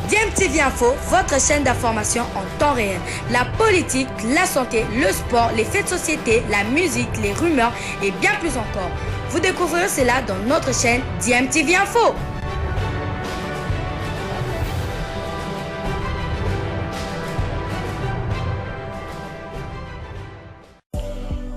DMTV Info, votre chaîne d'information en temps réel. La politique, la santé, le sport, les faits de société, la musique, les rumeurs et bien plus encore. Vous découvrirez cela dans notre chaîne DMTV Info.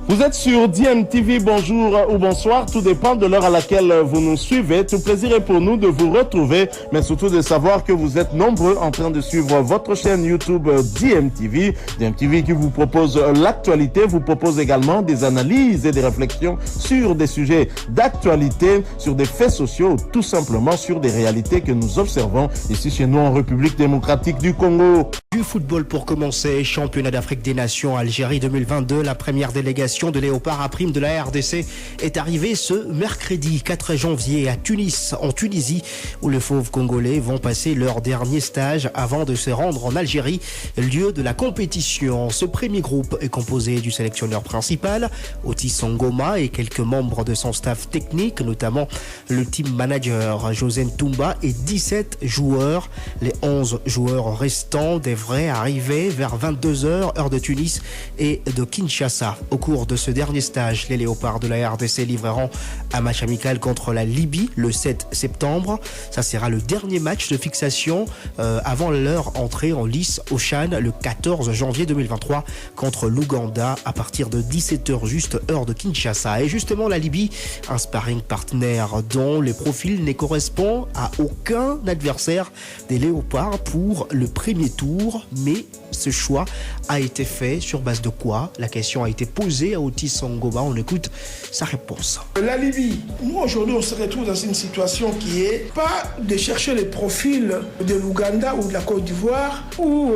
Vous êtes sur DMTV, bonjour ou bonsoir, tout dépend de l'heure à laquelle vous nous suivez. Tout plaisir est pour nous de vous retrouver, mais surtout de savoir que vous êtes nombreux en train de suivre votre chaîne YouTube DMTV. DMTV qui vous propose l'actualité, vous propose également des analyses et des réflexions sur des sujets d'actualité, sur des faits sociaux, tout simplement sur des réalités que nous observons ici chez nous en République démocratique du Congo. Du football pour commencer, championnat d'Afrique des Nations Algérie 2022, la première délégation de Léopard à prime de la RDC est arrivée ce mercredi 4 janvier à Tunis, en Tunisie, où les fauves congolais vont passer leur dernier stage avant de se rendre en Algérie, lieu de la compétition. Ce premier groupe est composé du sélectionneur principal, Otis Ngoma, et quelques membres de son staff technique, notamment le team manager José Ntumba et 17 joueurs. Les 11 joueurs restants devraient arriver vers 22h, heure de Tunis et de Kinshasa. Au cours de ce dernier stage, les Léopards de la RDC livreront un match amical contre la Libye le 7 septembre. Ça sera le dernier match de fixation avant leur entrée en lice au Chan le 14 janvier 2023 contre l'Ouganda à partir de 17h juste heure de Kinshasa. Et justement la Libye, un sparring partenaire dont les profils ne correspondent à aucun adversaire des Léopards pour le premier tour, mais ce choix a été fait sur base de quoi? La question a été posée à Otis Ngoma, on écoute sa réponse. La Libye, nous aujourd'hui on se retrouve dans une situation qui est pas de chercher les profils de l'Ouganda ou de la Côte d'Ivoire ou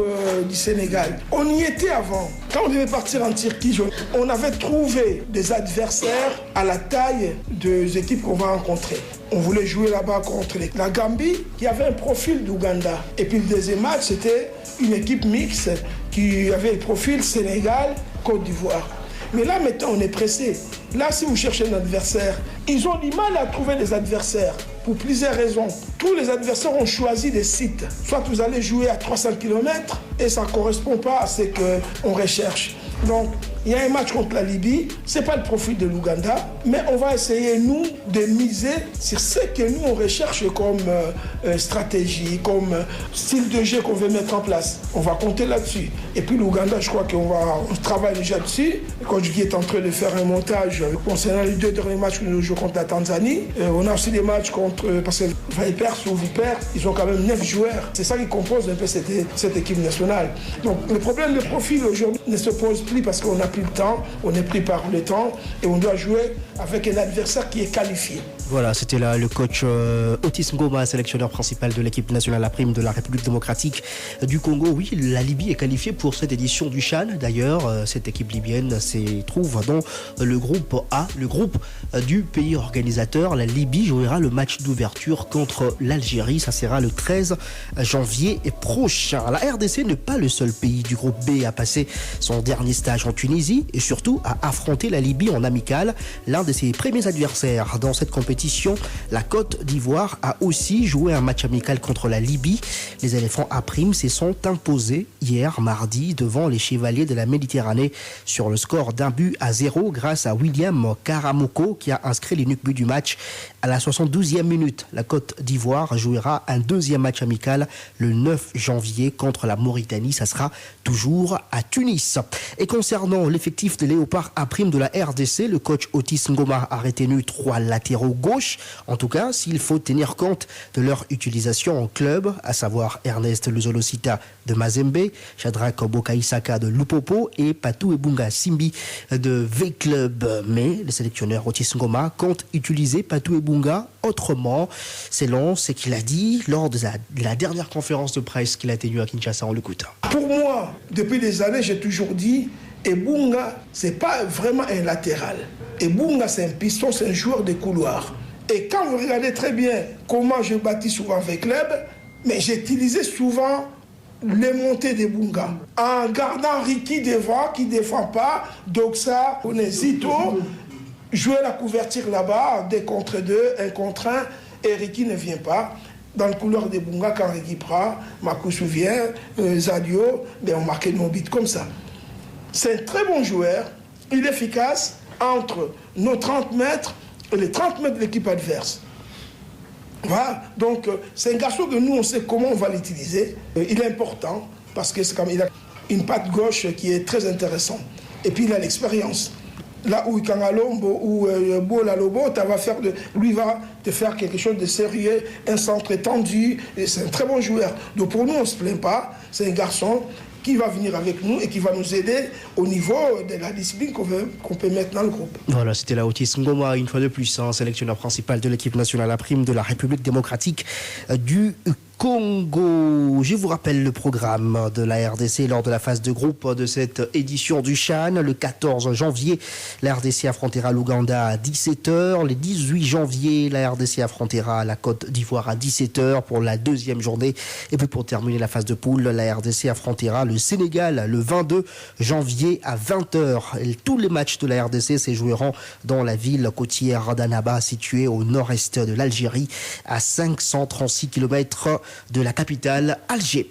du Sénégal. On y était avant. Quand on devait partir en Turquie, on avait trouvé des adversaires à la taille des équipes qu'on va rencontrer. On voulait jouer là-bas contre la Gambie, qui avait un profil d'Ouganda. Et puis le deuxième match, c'était une équipe mixte qui avait le profil Sénégal, Côte d'Ivoire. Mais là, maintenant, on est pressé. Là, si vous cherchez un adversaire, ils ont du mal à trouver des adversaires pour plusieurs raisons. Tous les adversaires ont choisi des sites. Soit vous allez jouer à 300 km et ça ne correspond pas à ce qu'on recherche. Donc, il y a un match contre la Libye, ce n'est pas le profil de l'Ouganda, mais on va essayer, nous, de miser sur ce que nous, on recherche comme stratégie, comme style de jeu qu'on veut mettre en place. On va compter là-dessus. Et puis l'Ouganda, je crois qu'on travaille déjà dessus. Quand Guy est en train de faire un montage concernant les 2 derniers matchs que nous jouons contre la Tanzanie, on a aussi des matchs contre, parce que Vipers ou Vipers, ils ont quand même 9 joueurs. C'est ça qui compose un peu cette équipe nationale. Donc le problème de profil aujourd'hui ne se pose plus parce qu'on n'a plus le temps, on est pris par le temps et on doit jouer avec un adversaire qui est qualifié. Voilà, c'était là le coach Otis Ngoma, sélectionneur principal de l'équipe nationale à prime de la République démocratique du Congo. Oui, la Libye est qualifiée pour cette édition du Chan. D'ailleurs, cette équipe libyenne se trouve dans le groupe A, le groupe du pays organisateur. La Libye jouera le match d'ouverture contre l'Algérie. Ça sera le 13 janvier prochain. La RDC n'est pas le seul pays du groupe B à passer son dernier stage en Tunisie et surtout à affronter la Libye en amical. L'un de ses premiers adversaires dans cette compétition, la Côte d'Ivoire a aussi joué un match amical contre la Libye. Les éléphants à prime se sont imposés hier mardi devant les chevaliers de la Méditerranée sur le score d'1-0 grâce à William Karamoko qui a inscrit l'unique but du match à la 72e minute. La Côte d'Ivoire jouera un deuxième match amical le 9 janvier contre la Mauritanie. Ça sera toujours à Tunis. Et concernant l'effectif des Léopards à prime de la RDC, le coach Otis Ngoma a retenu 3 latéraux gauche, en tout cas s'il faut tenir compte de leur utilisation en club, à savoir Ernest Luzolosita de Mazembe, Shadrack Bokaïsaka de Lupopo et Patou Ebunga Simbi de V-Club. Mais le sélectionneur Otis Ngoma compte utiliser Patou Ebunga autrement, selon ce qu'il a dit lors de la dernière conférence de presse qu'il a tenue à Kinshasa. On l'écoute. Pour moi, depuis des années, j'ai toujours dit Ebunga, ce n'est pas vraiment un latéral. Ebunga, c'est un piston, c'est un joueur de couloir. Et quand vous regardez très bien comment je bâtis souvent avec club, mais j'utilisais souvent les montées d'Ebunga. En gardant Ricky devant, qui ne défend pas, Doxa, Onezito, jouer la couverture là-bas, 2 contre 2, 1 contre 1, et Ricky ne vient pas. dans le couloir des Bunga, quand Regipra, Makou souvient, Zadio, on marquait nos buts comme ça. C'est un très bon joueur, il est efficace entre nos 30 mètres et les 30 mètres de l'équipe adverse. Voilà, donc c'est un garçon que nous on sait comment on va l'utiliser. Il est important parce que c'est comme il a une patte gauche qui est très intéressante. Et puis il a l'expérience. Là où Kangalombo ou Bola Lobo, lui va te faire quelque chose de sérieux, un centre étendu. C'est un très bon joueur. Donc pour nous, on ne se plaint pas. C'est un garçon qui va venir avec nous et qui va nous aider au niveau de la discipline qu'on peut mettre dans le groupe. Voilà, c'était la Otis Ngoma, une fois de plus, sélectionneur principal de l'équipe nationale à prime de la République démocratique du Congo. Je vous rappelle le programme de la RDC lors de la phase de groupe de cette édition du CHAN. Le 14 janvier, la RDC affrontera l'Ouganda à 17h. Le 18 janvier, la RDC affrontera la Côte d'Ivoire à 17h pour la deuxième journée. Et puis pour terminer la phase de poule, la RDC affrontera le Sénégal le 22 janvier à 20h. Et tous les matchs de la RDC se joueront dans la ville côtière d'Annaba, située au nord-est de l'Algérie, à 536 km de la capitale Alger.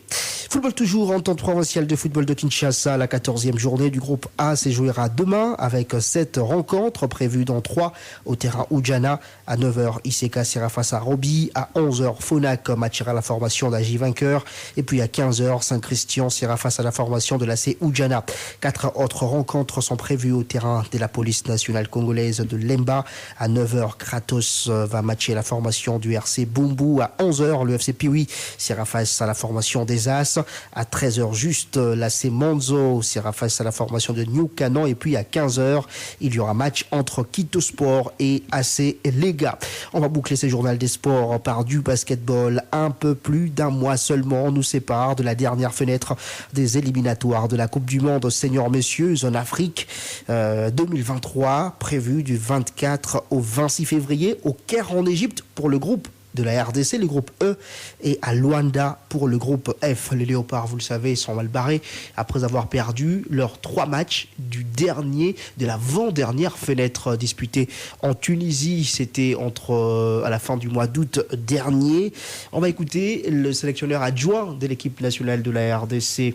Football toujours en temps provincial de football de Kinshasa. La 14e journée du groupe A se jouera demain avec 7 rencontres prévues dans 3 au terrain Oudjana. À 9h, Iseka sera face à Roby. À 11h, Fonac matchera la formation d'Agi vainqueur. Et puis à 15h, Saint-Christian sera face à la formation de l'AC Oudjana. 4 autres rencontres sont prévues au terrain de la police nationale congolaise de Lemba. À 9h, Kratos va matcher la formation du RC Bumbu. À 11h, le FC Piwi sera face à la formation des As. À 13h juste, l'AC Monzo sera face à la formation de New Canon. Et puis à 15h, il y aura match entre Quito Sport et AC Lega. On va boucler ce journal des sports par du basketball. Un peu plus d'un mois seulement nous sépare de la dernière fenêtre des éliminatoires de la Coupe du Monde senior messieurs en Afrique 2023, prévue du 24 au 26 février au Caire en Égypte pour le groupe de la RDC, le groupe E, et à Luanda pour le groupe F. Les Léopards, vous le savez, sont mal barrés après avoir perdu leurs 3 matchs de l'avant-dernière fenêtre disputée en Tunisie. C'était à la fin du mois d'août dernier. On va écouter le sélectionneur adjoint de l'équipe nationale de la RDC,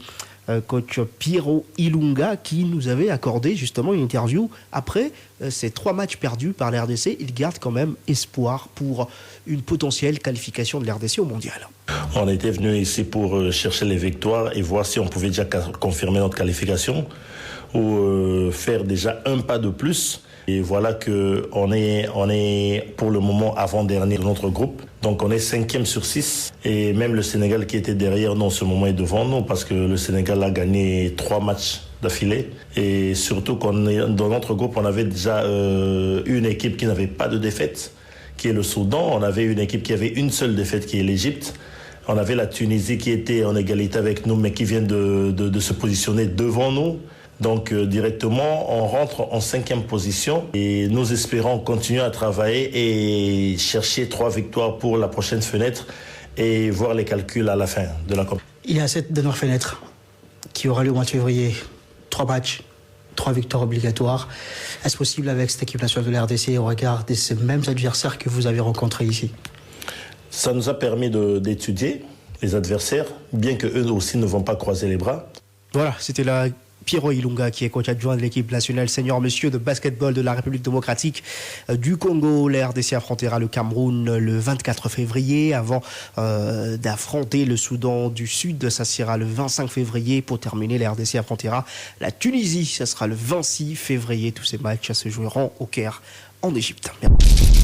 coach Piero Ilunga, qui nous avait accordé justement une interview après ces 3 matchs perdus par la RDC. Il garde quand même espoir pour une potentielle qualification de la RDC au mondial. On était venu ici pour chercher les victoires et voir si on pouvait déjà confirmer notre qualification ou faire déjà un pas de plus. Et voilà qu'on est pour le moment avant-dernier de notre groupe. Donc on est 5e sur 6. Et même le Sénégal qui était derrière nous en ce moment est devant nous parce que le Sénégal a gagné 3 matchs d'affilée. Et surtout dans notre groupe, on avait déjà une équipe qui n'avait pas de défaite, qui est le Soudan. On avait une équipe qui avait une seule défaite, qui est l'Égypte. On avait la Tunisie qui était en égalité avec nous, mais qui vient de se positionner devant nous. Donc directement, on rentre en 5e position et nous espérons continuer à travailler et chercher 3 victoires pour la prochaine fenêtre et voir les calculs à la fin de la compétition. Il y a cette dernière fenêtre qui aura lieu au mois de février. 3 matchs, 3 victoires obligatoires. Est-ce possible avec cette équipe nationale de la RDC au regard de ces mêmes adversaires que vous avez rencontrés ici? Ça nous a permis d'étudier les adversaires, bien qu'eux aussi ne vont pas croiser les bras. Voilà, c'était la Piero Ilunga, qui est coach adjoint de l'équipe nationale senior monsieur de basketball de la République démocratique du Congo. La RDC affrontera le Cameroun le 24 février avant d'affronter le Soudan du Sud. Ça sera le 25 février. Pour terminer, la RDC affrontera la Tunisie. Ça sera le 26 février. Tous ces matchs se joueront au Caire en Égypte. Merci.